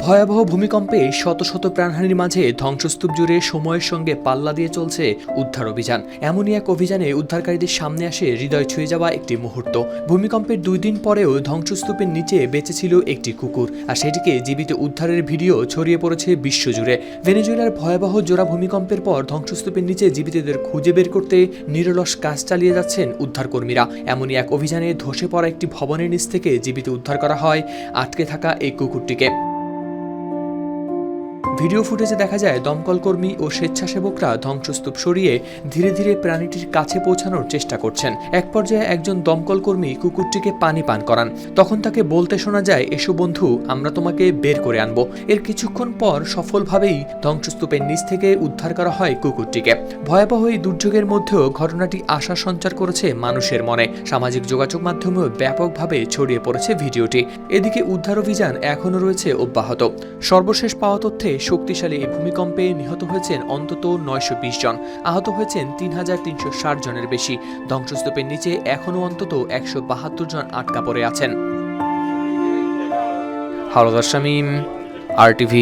ভয়াবহ ভূমিকম্পে শত শত প্রাণহানির মাঝে ধ্বংসস্তূপ জুড়ে সময়ের সঙ্গে পাল্লা দিয়ে চলছে উদ্ধার অভিযান। এমনই এক অভিযানে উদ্ধারকারীদের সামনে আসে হৃদয় ছুঁয়ে যাওয়া একটি মুহূর্ত। ভূমিকম্পের 2 দিন পরেও ধ্বংসস্তূপের নিচে বেঁচে ছিল একটি কুকুর, আর সেটিকে জীবিত উদ্ধারের ভিডিও ছড়িয়ে পড়েছে বিশ্বজুড়ে। ভেনেজুয়েলার ভয়াবহ জোড়া ভূমিকম্পের পর ধ্বংসস্তূপের নিচে জীবিতদের খুঁজে বের করতে নিরলস কাজ চালিয়ে যাচ্ছেন উদ্ধারকর্মীরা। এমনই এক অভিযানে ধসে পড়া একটি ভবনের নিচ থেকে জীবিত উদ্ধার করা হয় আটকে থাকা এই কুকুরটিকে। ভিডিও ফুটেজে দেখা যায় দমকল কর্মী ও স্বেচ্ছাসেবকরা ধ্বংসস্তূপ সরিয়ে ধীরে ধীরে প্রাণীটির কাছে পৌঁছানোর চেষ্টা করছেন। এক পর্যায়ে একজন দমকল কর্মী কুকুরটিকে পানি পান করান। তখন তাকে বলতে শোনা যায়, এসো বন্ধু, আমরা তোমাকে বের করে আনবো। এর কিছুক্ষণ পর সফলভাবেই ধ্বংসস্তূপের নিচ থেকে উদ্ধার করা হয় কুকুরটিকে। ভয়াবহ এই দুর্যোগের মধ্যেও ঘটনাটি আশা সঞ্চার করেছে মানুষের মনে। সামাজিক যোগাযোগ মাধ্যমেও ব্যাপকভাবে ছড়িয়ে পড়েছে ভিডিওটি। এদিকে উদ্ধার অভিযান এখনও রয়েছে অব্যাহত। সর্বশেষ পাওয়া তথ্যে শক্তিশালী এই ভূমিকম্পে নিহত হয়েছেন অন্তত 920 জন, আহত হয়েছেন 3360 জনের বেশি। ধ্বংসস্তূপের নিচে এখনও অন্তত 172 জন আটকা পড়ে আছেন। হাওলাদার শামীম, RTV।